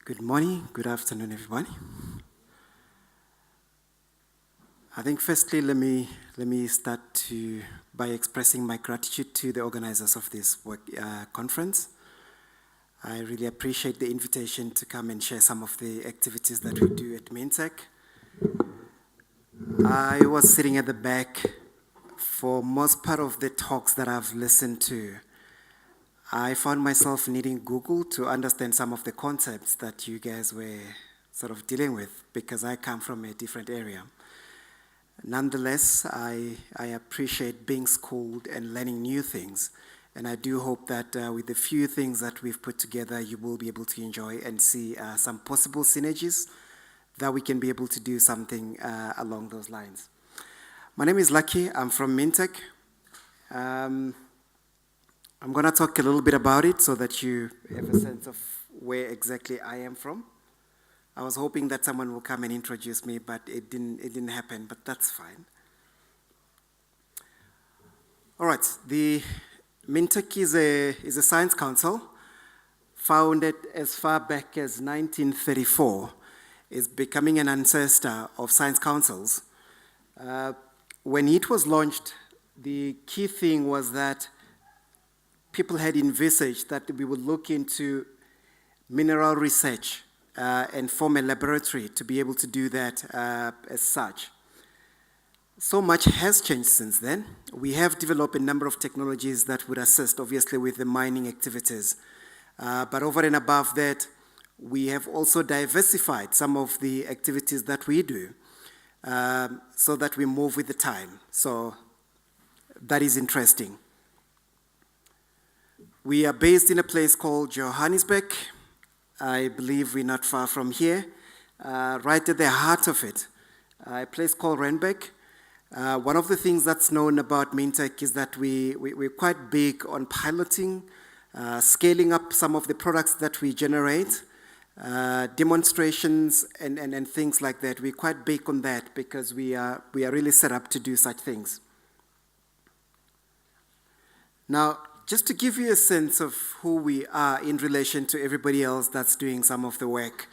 Good morning, good afternoon, everybody. I think firstly, let me start by expressing my gratitude to the organizers of this conference. I really appreciate the invitation to come and share some of the activities that we do at MinTech. I was sitting at the back for most part of the talks that I've listened to. I found myself needing Google to understand some of the concepts that you guys were sort of dealing with because I come from a different area. Nonetheless, I appreciate being schooled and learning new things. And I do hope that with the few things that we've put together, you will be able to enjoy and see some possible synergies that we can be able to do something along those lines. My name is Lucky. I'm from MinTech. I'm going to talk a little bit about it so that you have a sense of where exactly I am from. I was hoping that someone will come and introduce me, but it didn't happen, but that's fine. All right, the MinTech is a science council founded as far back as 1934. It's becoming an ancestor of science councils. When it was launched, the key thing was that people had envisaged that we would look into mineral research and form a laboratory to be able to do that as such. So much has changed since then. We have developed a number of technologies that would assist, obviously, with the mining activities. But over and above that, we have also diversified some of the activities that we do so that we move with the time. So that is interesting. We are based in a place called Johannesburg. I believe we're not far from here, right at the heart of it, a place called Randburg. One of the things that's known about MinTech is that we're quite big on piloting, scaling up some of the products that we generate, demonstrations and things like that. We're quite big on that because we are really set up to do such things. Now, just to give you a sense of who we are in relation to everybody else that's doing some of the work.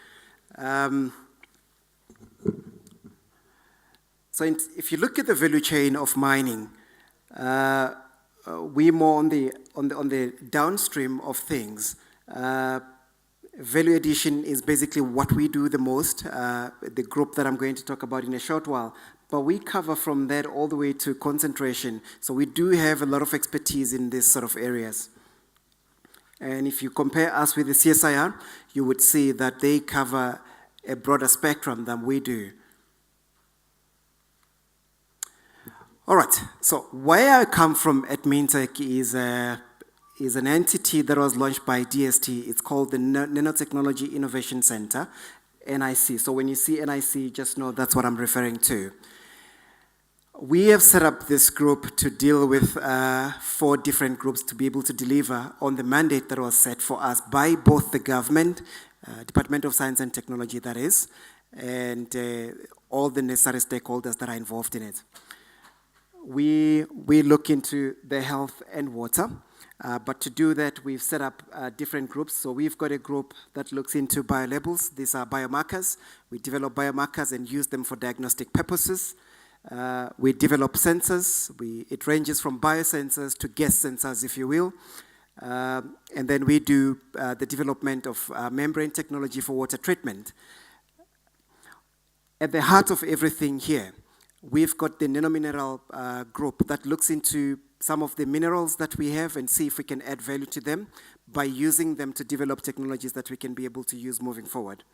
So if you look at the value chain of mining, we're more on the downstream of things. Value addition is basically what we do the most, the group that I'm going to talk about in a short while. But we cover from that all the way to concentration. So we do have a lot of expertise in these sort of areas. And if you compare us with the CSIR, you would see that they cover a broader spectrum than we do. All right, so where I come from at MinTech is an entity that was launched by DST. It's called the Nanotechnology Innovation Center, NIC. So when you see NIC, just know that's what I'm referring to. We have set up this group to deal with 4 different groups to be able to deliver on the mandate that was set for us by both the government, Department of Science and Technology, that is, and all the necessary stakeholders that are involved in it. We look into the health and water, but to do that, we've set up different groups. So we've got a group that looks into biolabels. These are biomarkers. We develop biomarkers and use them for diagnostic purposes. We develop sensors. It ranges from biosensors to gas sensors, if you will. And then we do the development of membrane technology for water treatment. At the heart of everything here, we've got the nanomineral group that looks into some of the minerals that we have and see if we can add value to them by using them to develop technologies that we can be able to use moving forward.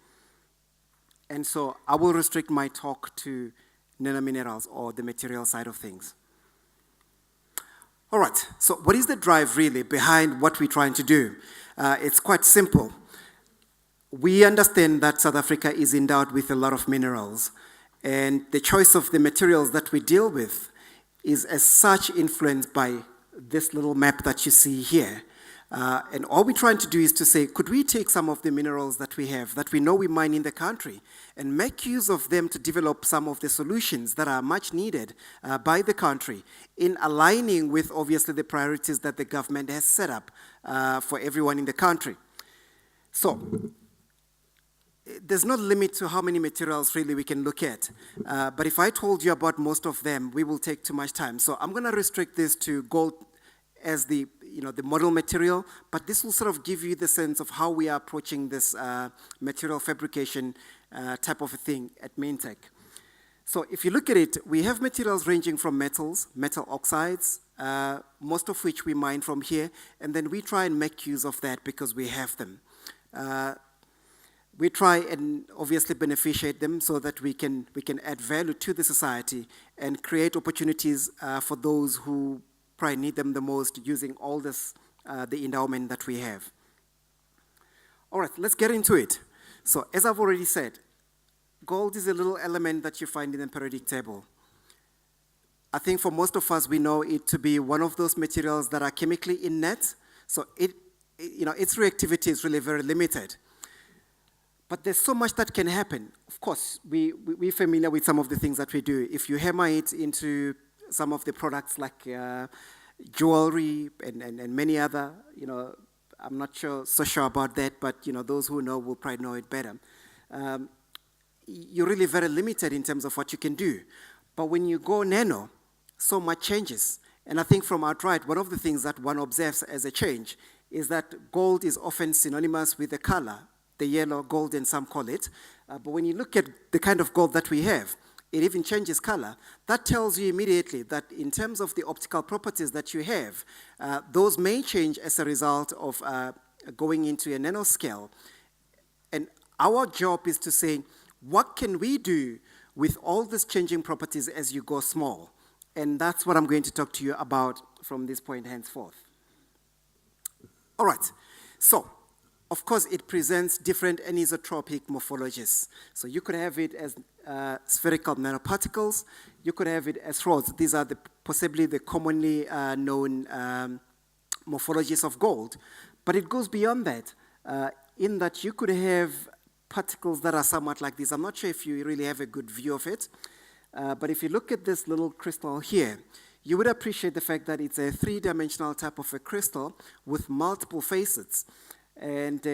And so I will restrict my talk to nanominerals or the material side of things. All right, so what is the drive really behind what we're trying to do? It's quite simple. We understand that South Africa is endowed with a lot of minerals, and the choice of the materials that we deal with is as such influenced by this little map that you see here. And all we're trying to do is to say, could we take some of the minerals that we have, that we know we mine in the country, and make use of them to develop some of the solutions that are much needed by the country, in aligning with, obviously, the priorities that the government has set up for everyone in the country. So, there's no limit to how many materials really we can look at. But if I told you about most of them, we will take too much time. So I'm going to restrict this to gold as the model material, but this will sort of give you the sense of how we are approaching this material fabrication type of a thing at Maintech. So if you look at it, we have materials ranging from metals, metal oxides, most of which we mine from here, and then we try and make use of that because we have them. We try and obviously beneficiate them so that we can add value to the society and create opportunities for those who probably need them the most, using all this, the endowment that we have. All right, let's get into it. So as I've already said, gold is a little element that you find in the periodic table. I think for most of us, we know it to be one of those materials that are chemically inert, so its reactivity is really very limited. But there's so much that can happen. Of course, we're familiar with some of the things that we do. If you hammer it into some of the products like jewelry and many other, I'm not so sure about that, but those who know will probably know it better. You're really very limited in terms of what you can do. But when you go nano, so much changes. And I think from outright, one of the things that one observes as a change is that gold is often synonymous with the color, the yellow, golden, some call it. But when you look at the kind of gold that we have, it even changes color. That tells you immediately that in terms of the optical properties that you have, those may change as a result of going into a nanoscale. And our job is to say, what can we do with all these changing properties as you go small? And that's what I'm going to talk to you about from this point henceforth. All right, so of course, it presents different anisotropic morphologies. So you could have it as spherical nanoparticles. You could have it as rods. These are possibly the commonly known morphologies of gold. But it goes beyond that, in that you could have particles that are somewhat like this. I'm not sure if you really have a good view of it. But if you look at this little crystal here, you would appreciate the fact that it's a three-dimensional type of a crystal with multiple facets. And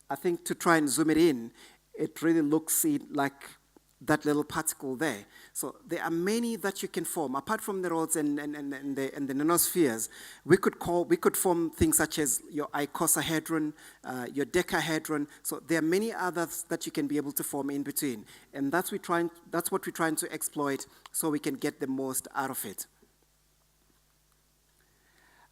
I think to try and zoom it in, it really looks like that little particle there. So there are many that you can form. Apart from the rods and the nanospheres, we could form things such as your icosahedron, your decahedron. So there are many others that you can be able to form in between. And that's what we're trying to exploit so we can get the most out of it.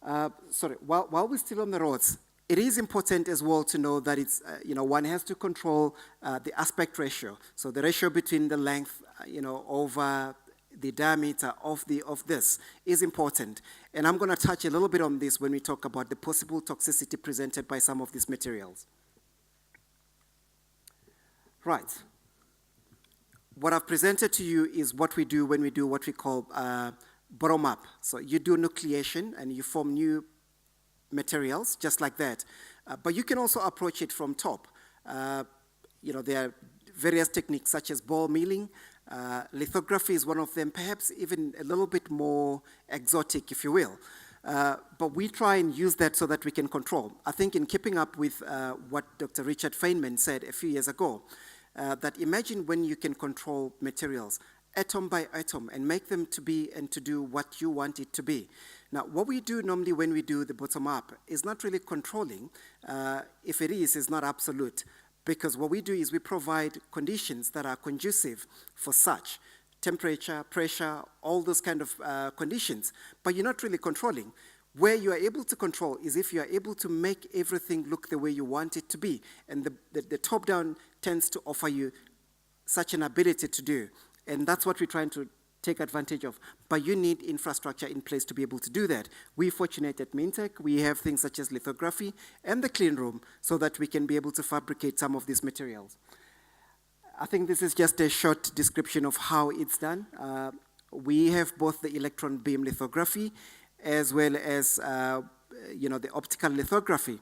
While we're still on the rods, it is important as well to know that it's, one has to control the aspect ratio. So the ratio between the length, over the diameter of this is important. And I'm going to touch a little bit on this when we talk about the possible toxicity presented by some of these materials. Right. What I've presented to you is what we do when we do what we call bottom-up. So you do nucleation and you form new materials, just like that. But you can also approach it from top. There are various techniques such as ball milling. Lithography is one of them, perhaps even a little bit more exotic, if you will. But we try and use that so that we can control. I think in keeping up with what Dr. Richard Feynman said a few years ago, that imagine when you can control materials atom by atom and make them to be and to do what you want it to be. Now, what we do normally when we do the bottom-up is not really controlling. If it is, it's not absolute. Because what we do is we provide conditions that are conducive for such. Temperature, pressure, all those kind of conditions. But you're not really controlling. Where you are able to control is if you are able to make everything look the way you want it to be. And the top-down tends to offer you such an ability to do. And that's what we're trying to take advantage of. But you need infrastructure in place to be able to do that. We're fortunate at Maintech. We have things such as lithography and the clean room so that we can be able to fabricate some of these materials. I think this is just a short description of how it's done. We have both the electron beam lithography as well as the optical lithography.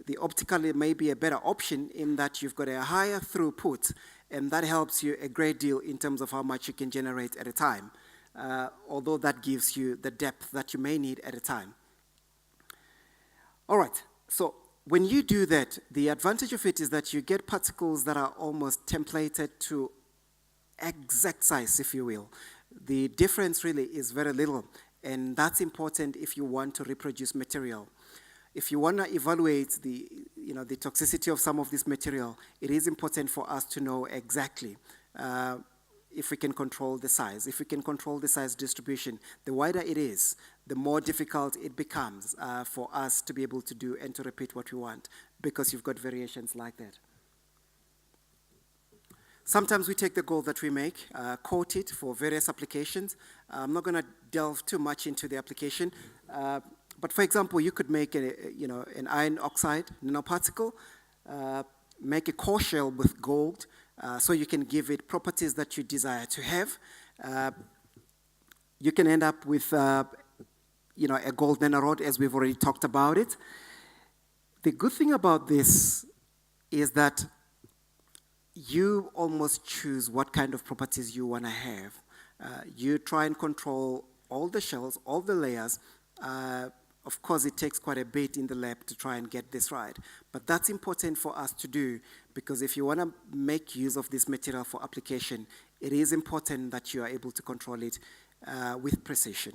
The optical may be a better option in that you've got a higher throughput, and that helps you a great deal in terms of how much you can generate at a time, although that gives you the depth that you may need at a time. All right, so when you do that, the advantage of it is that you get particles that are almost templated to exact size, if you will. The difference really is very little, and that's important if you want to reproduce material. If you want to evaluate the toxicity of some of this material, it is important for us to know exactly if we can control the size. If we can control the size distribution, the wider it is, the more difficult it becomes for us to be able to do and to repeat what we want, because you've got variations like that. Sometimes we take the gold that we make, coat it for various applications. I'm not going to delve too much into the application, but for example, you could make an iron oxide nanoparticle, make a core shell with gold, so you can give it properties that you desire to have. You can end up with a gold nanorod, as we've already talked about it. The good thing about this is that you almost choose what kind of properties you want to have. You try and control all the shells, all the layers. Of course, it takes quite a bit in the lab to try and get this right. But that's important for us to do, because if you want to make use of this material for application, it is important that you are able to control it with precision.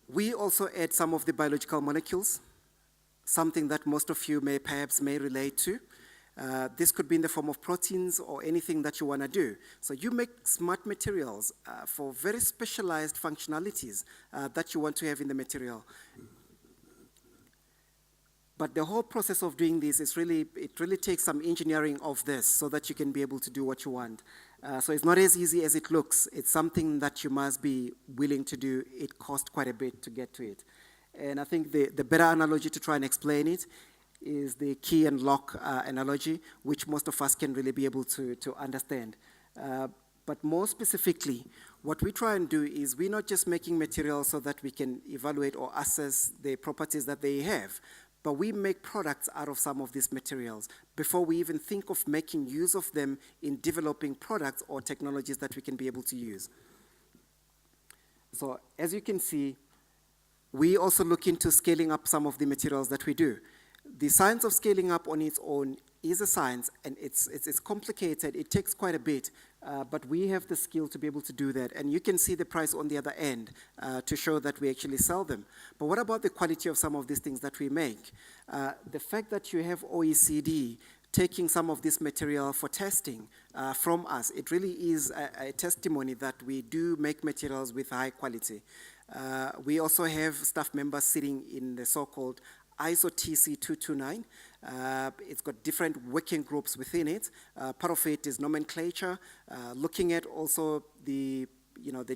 We also add some of the biological molecules, something that most of you perhaps may relate to. This could be in the form of proteins or anything that you want to do. So you make smart materials for very specialized functionalities that you want to have in the material. But the whole process of doing this is it really takes some engineering of this so that you can be able to do what you want. So it's not as easy as it looks. It's something that you must be willing to do. It costs quite a bit to get to it. And I think the better analogy to try and explain it is the key and lock analogy, which most of us can really be able to understand. But more specifically, what we try and do is we're not just making materials so that we can evaluate or assess the properties that they have, but we make products out of some of these materials before we even think of making use of them in developing products or technologies that we can be able to use. So as you can see, we also look into scaling up some of the materials that we do. The science of scaling up on its own is a science, and it's complicated. It takes quite a bit, but we have the skill to be able to do that. And you can see the price on the other end to show that we actually sell them. But what about the quality of some of these things that we make? The fact that you have OECD taking some of this material for testing from us, it really is a testimony that we do make materials with high quality. We also have staff members sitting in the so-called ISO TC 229. It's got different working groups within it. Part of it is nomenclature, looking at also the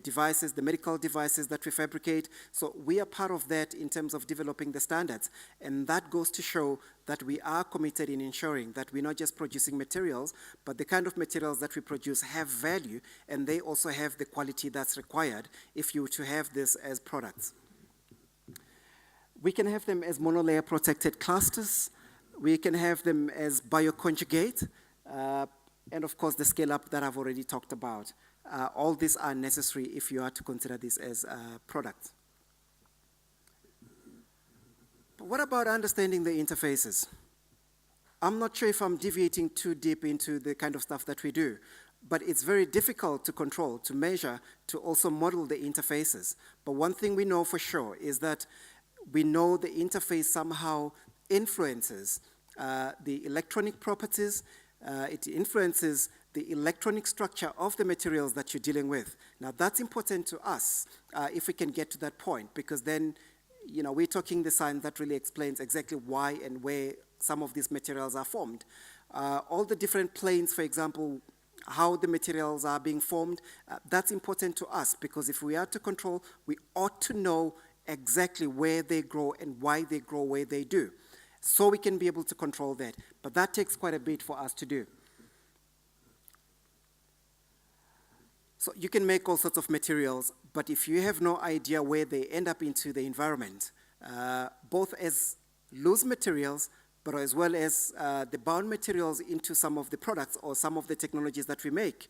devices, the medical devices that we fabricate. So we are part of that in terms of developing the standards. And that goes to show that we are committed in ensuring that we're not just producing materials, but the kind of materials that we produce have value, and they also have the quality that's required if you were to have this as products. We can have them as monolayer protected clusters. We can have them as bioconjugate, and of course the scale-up that I've already talked about. All these are necessary if you are to consider this as products. But what about understanding the interfaces? I'm not sure if I'm deviating too deep into the kind of stuff that we do, but it's very difficult to control, to measure, to also model the interfaces. But one thing we know for sure is that we know the interface somehow influences the electronic properties, it influences the electronic structure of the materials that you're dealing with. Now that's important to us if we can get to that point, because then we're talking the science that really explains exactly why and where some of these materials are formed. All the different planes, for example, how the materials are being formed, that's important to us, because if we are to control, we ought to know exactly where they grow and why they grow where they do, so we can be able to control that. But that takes quite a bit for us to do. So you can make all sorts of materials, But if you have no idea where they end up into the environment, both as loose materials, but as well as the bound materials into some of the products or some of the technologies that we make,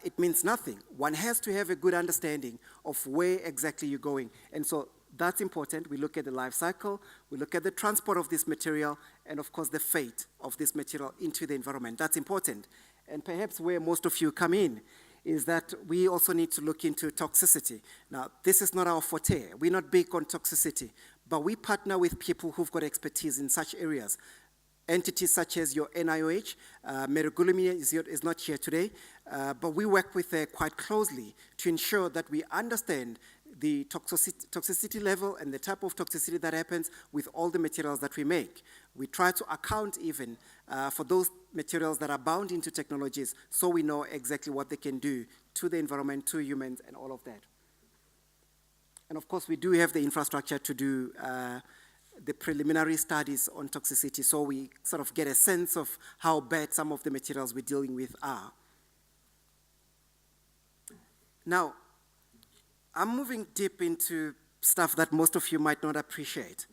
it means nothing. One has to have a good understanding of where exactly you're going. And so that's important. We look at the life cycle, we look at the transport of this material, and of course the fate of this material into the environment. That's important. And perhaps where most of you come in is that we also need to look into toxicity. Now, this is not our forte. We're not big on toxicity, but we partner with people who've got expertise in such areas. Entities such as your NIOH, Mary Gulumi is not here today, but we work with her quite closely to ensure that we understand the toxicity level and the type of toxicity that happens with all the materials that we make. We try to account even for those materials that are bound into technologies so we know exactly what they can do to the environment, to humans, and all of that. And of course, we do have the infrastructure to do the preliminary studies on toxicity, so we sort of get a sense of how bad some of the materials we're dealing with are. Now, I'm moving deep into stuff that most of you might not appreciate,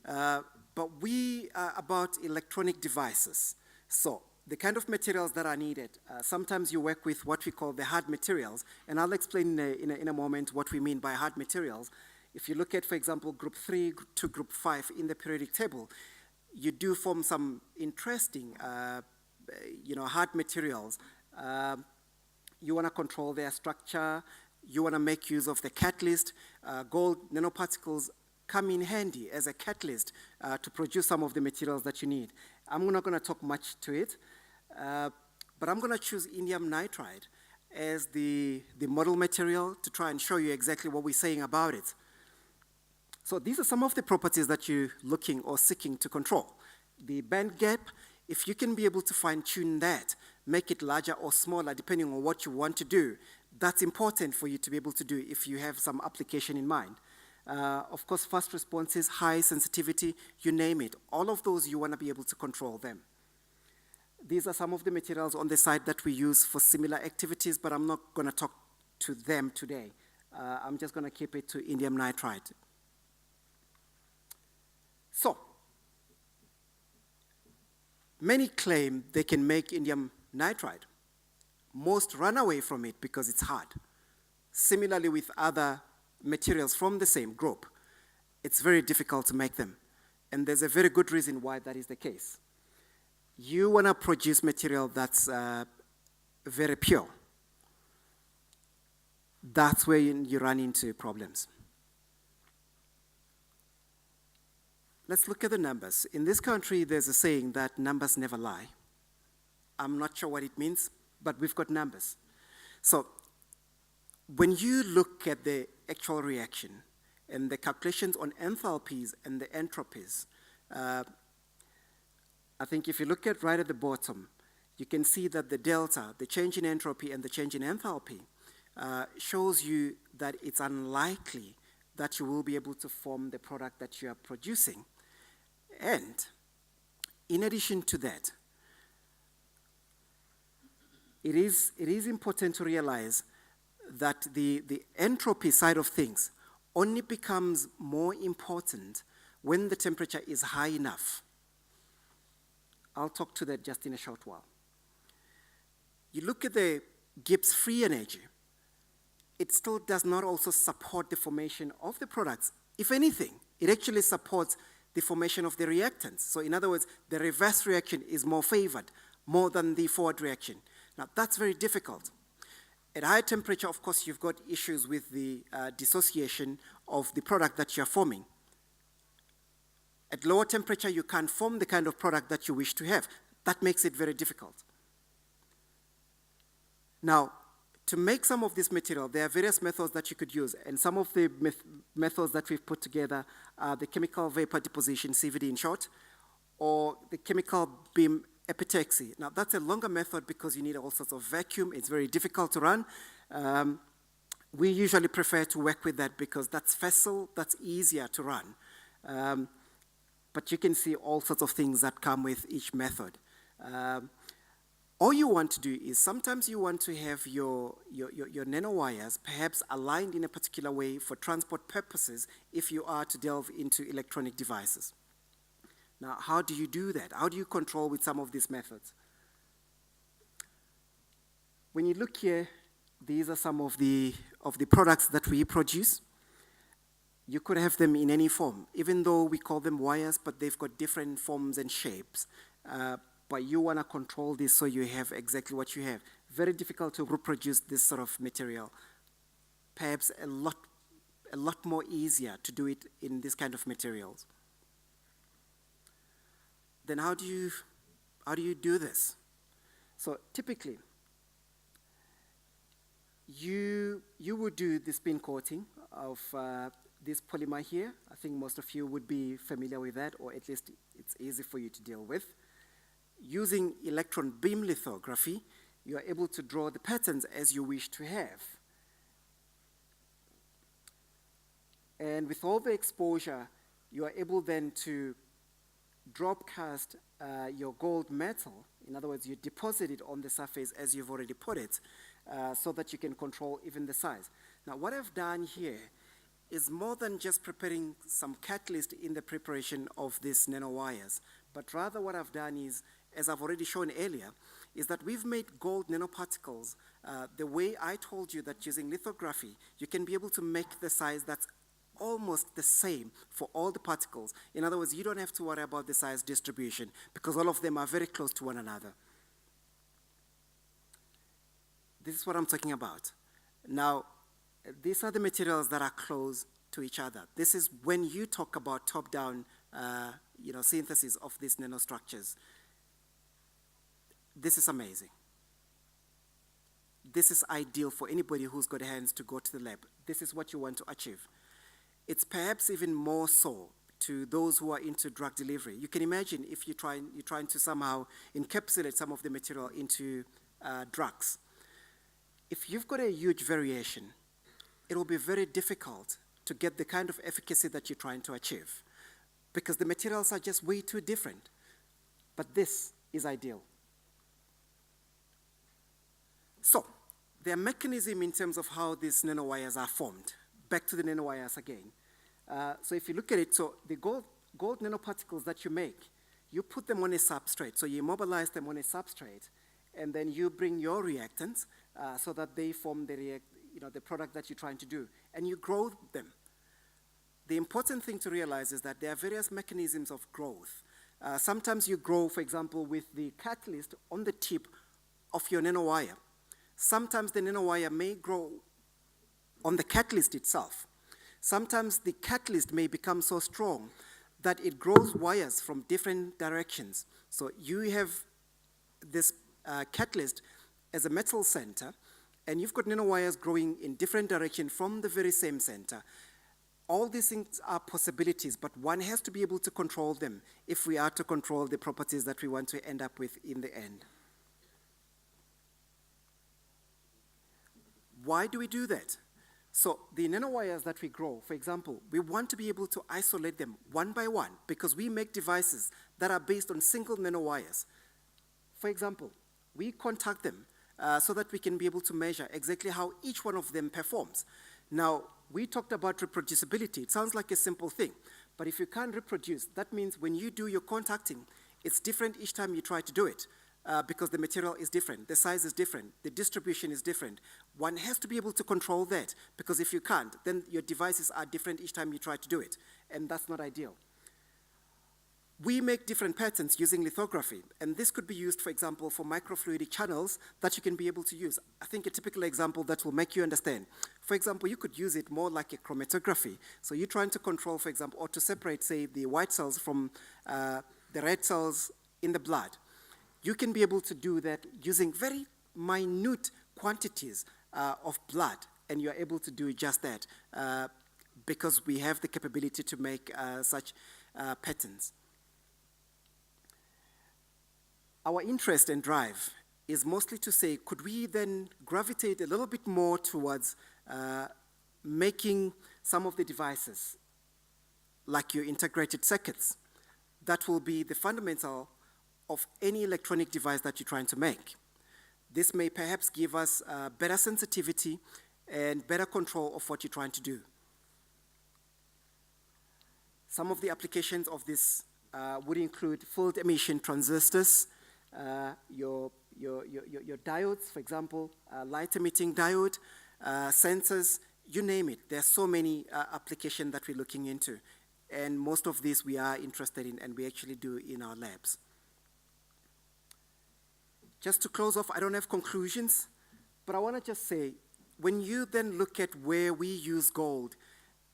but we are about electronic devices. So the kind of materials that are needed, sometimes you work with what we call the hard materials, and I'll explain in a moment what we mean by hard materials. If you look at, for example, group 3 to group 5 in the periodic table, you do form some interesting, hard materials. You want to control their structure. You want to make use of the catalyst. Gold nanoparticles come in handy as a catalyst to produce some of the materials that you need. I'm not going to talk much to it, but I'm going to choose indium nitride as the model material to try and show you exactly what we're saying about it. So these are some of the properties that you're looking or seeking to control. The band gap, if you can be able to fine-tune that, make it larger or smaller depending on what you want to do, that's important for you to be able to do if you have some application in mind. Of course, fast responses, high sensitivity, you name it. All of those, you want to be able to control them. These are some of the materials on the side that we use for similar activities, but I'm not going to talk to them today. I'm just going to keep it to indium nitride. So, many claim they can make indium nitride. Most run away from it because it's hard. Similarly with other materials from the same group, it's very difficult to make them. And there's a very good reason why that is the case. You want to produce material that's very pure. That's where you run into problems. Let's look at the numbers. In this country, there's a saying that numbers never lie. I'm not sure what it means, but we've got numbers. So when you look at the actual reaction and the calculations on enthalpies and the entropies, I think if you look at right at the bottom, you can see that the delta, the change in entropy and the change in enthalpy, shows you that it's unlikely that you will be able to form the product that you are producing. And in addition to that, it is important to realize that the entropy side of things only becomes more important when the temperature is high enough. I'll talk to that just in a short while. You look at the Gibbs free energy, it still does not also support the formation of the products. If anything, it actually supports the formation of the reactants. So in other words, the reverse reaction is more favored, more than the forward reaction. Now, that's very difficult. At high temperature, of course, you've got issues with the dissociation of the product that you're forming. At lower temperature, you can't form the kind of product that you wish to have. That makes it very difficult. Now, to make some of this material, there are various methods that you could use, and some of the methods that we've put together are the chemical vapor deposition, CVD in short, or the chemical beam epitaxy. Now, that's a longer method because you need all sorts of vacuum. It's very difficult to run. We usually prefer to work with that because that's facile, that's easier to run. But you can see all sorts of things that come with each method. All you want to do is sometimes you want to have your nanowires perhaps aligned in a particular way for transport purposes if you are to delve into electronic devices. Now, how do you do that? How do you control with some of these methods? When you look here, these are some of the products that we produce. You could have them in any form, even though we call them wires, but they've got different forms and shapes. But you want to control this so you have exactly what you have. Very difficult to reproduce this sort of material. Perhaps a lot more easier to do it in this kind of materials. Then how do you do this? So typically, you would do the spin coating of this polymer here. I think most of you would be familiar with that, or at least it's easy for you to deal with. Using electron beam lithography, you are able to draw the patterns as you wish to have. And with all the exposure, you are able then to drop cast your gold metal. In other words, you deposit it on the surface as you've already put it, so that you can control even the size. Now, what I've done here is more than just preparing some catalyst in the preparation of these nanowires, but rather what I've done is, as I've already shown earlier, is that we've made gold nanoparticles the way I told you that using lithography, you can be able to make the size that's almost the same for all the particles. In other words, you don't have to worry about the size distribution because all of them are very close to one another. This is what I'm talking about. Now, these are the materials that are close to each other. This is when you talk about top-down synthesis of these nanostructures. This is amazing. This is ideal for anybody who's got hands to go to the lab. This is what you want to achieve. It's perhaps even more so to those who are into drug delivery. You can imagine if you're trying to somehow encapsulate some of the material into drugs. If you've got a huge variation, it will be very difficult to get the kind of efficacy that you're trying to achieve because the materials are just way too different. But this is ideal. So, their mechanism in terms of how these nanowires are formed. Back to the nanowires again. So if you look at it, so the gold nanoparticles that you make, you put them on a substrate. So you immobilize them on a substrate, and then you bring your reactants so that they form the product that you're trying to do, and you grow them. The important thing to realize is that there are various mechanisms of growth. Sometimes you grow, for example, with the catalyst on the tip of your nanowire. Sometimes the nanowire may grow on the catalyst itself. Sometimes the catalyst may become so strong that it grows wires from different directions. So you have this catalyst as a metal center, and you've got nanowires growing in different directions from the very same center. All these things are possibilities, but one has to be able to control them if we are to control the properties that we want to end up with in the end. Why do we do that? So the nanowires that we grow, for example, we want to be able to isolate them one by one because we make devices that are based on single nanowires. For example, we contact them so that we can be able to measure exactly how each one of them performs. Now, we talked about reproducibility. It sounds like a simple thing, but if you can't reproduce, that means when you do your contacting, it's different each time you try to do it. Because the material is different, the size is different, the distribution is different. One has to be able to control that, because if you can't, then your devices are different each time you try to do it, and that's not ideal. We make different patterns using lithography, and this could be used, for example, for microfluidic channels that you can be able to use. I think a typical example that will make you understand. For example, you could use it more like a chromatography. So you're trying to control, for example, or to separate, say, the white cells from the red cells in the blood. You can be able to do that using very minute quantities of blood, and you're able to do just that because we have the capability to make such patterns. Our interest and drive is mostly to say, could we then gravitate a little bit more towards making some of the devices, like your integrated circuits, that will be the fundamental of any electronic device that you're trying to make. This may perhaps give us better sensitivity and better control of what you're trying to do. Some of the applications of this would include field emission transistors, your diodes, for example, light emitting diode, sensors, you name it. There are so many applications that we're looking into. And most of these we are interested in and we actually do in our labs. Just to close off, I don't have conclusions, but I want to just say, when you then look at where we use gold,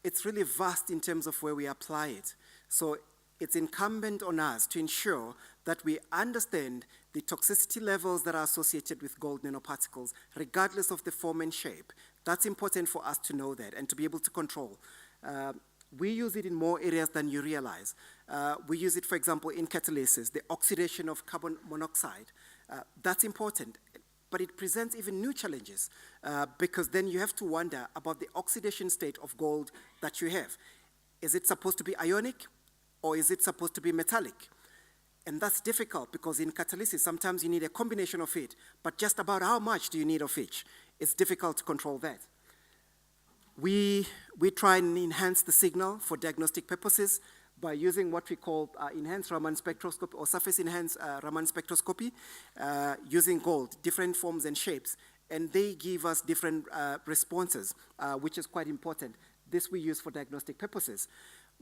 it's really vast in terms of where we apply it. So it's incumbent on us to ensure that we understand the toxicity levels that are associated with gold nanoparticles, regardless of the form and shape. That's important for us to know that and to be able to control. We use it in more areas than you realize. We use it, for example, in catalysis, the oxidation of carbon monoxide. That's important, but it presents even new challenges because then you have to wonder about the oxidation state of gold that you have. Is it supposed to be ionic or is it supposed to be metallic? And that's difficult because in catalysis, sometimes you need a combination of it, but just about how much do you need of each? It's difficult to control that. We try and enhance the signal for diagnostic purposes by using what we call enhanced Raman spectroscopy or surface enhanced Raman spectroscopy using gold, different forms and shapes, and they give us different responses, which is quite important. This we use for diagnostic purposes.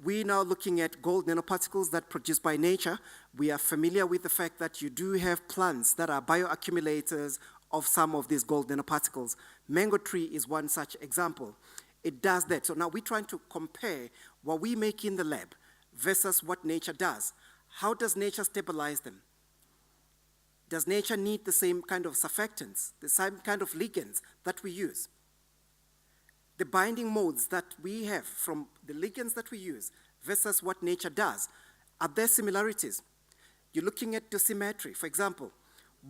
We're now looking at gold nanoparticles that are produced by nature. We are familiar with the fact that you do have plants that are bioaccumulators of some of these gold nanoparticles. Mango tree is one such example. It does that. So now we're trying to compare what we make in the lab versus what nature does. How does nature stabilize them? Does nature need the same kind of surfactants, the same kind of ligands that we use? The binding modes that we have from the ligands that we use versus what nature does, are there similarities? You're looking at dosimetry, for example.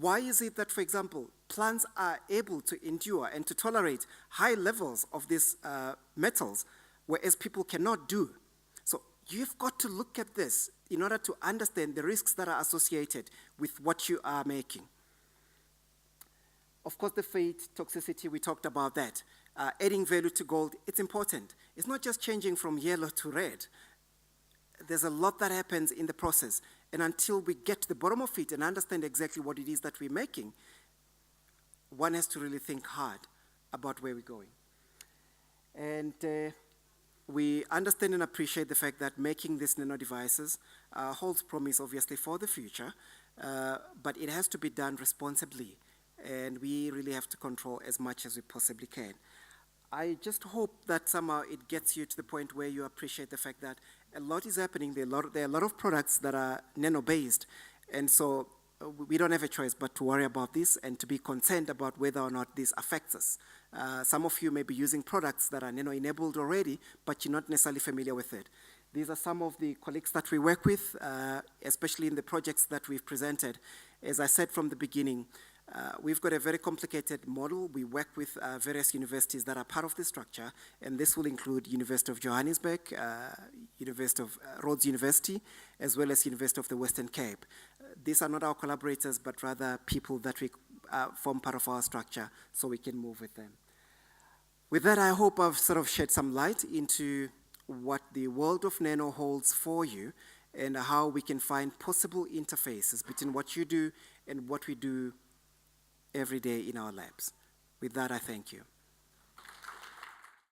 Why is it that, for example, plants are able to endure and to tolerate high levels of these metals, whereas people cannot do? So you've got to look at this in order to understand the risks that are associated with what you are making. Of course, the fate, toxicity, we talked about that. Adding value to gold, it's important. It's not just changing from yellow to red. There's a lot that happens in the process. And until we get to the bottom of it and understand exactly what it is that we're making, one has to really think hard about where we're going. And we understand and appreciate the fact that making these nano devices holds promise, obviously, for the future, but it has to be done responsibly. And we really have to control as much as we possibly can. I just hope that somehow it gets you to the point where you appreciate the fact that a lot is happening. There are a lot of products that are nano-based, and so we don't have a choice but to worry about this and to be concerned about whether or not this affects us. Some of you may be using products that are nano-enabled already, but you're not necessarily familiar with it. These are some of the colleagues that we work with, especially in the projects that we've presented. As I said from the beginning, we've got a very complicated model. We work with various universities that are part of the structure, and this will include University of Johannesburg, University of Rhodes University, as well as University of the Western Cape. These are not our collaborators, but rather people that we form part of our structure so we can move with them. With that, I hope I've sort of shed some light into what the world of nano holds for you and how we can find possible interfaces between what you do and what we do every day in our labs. With that, I thank you.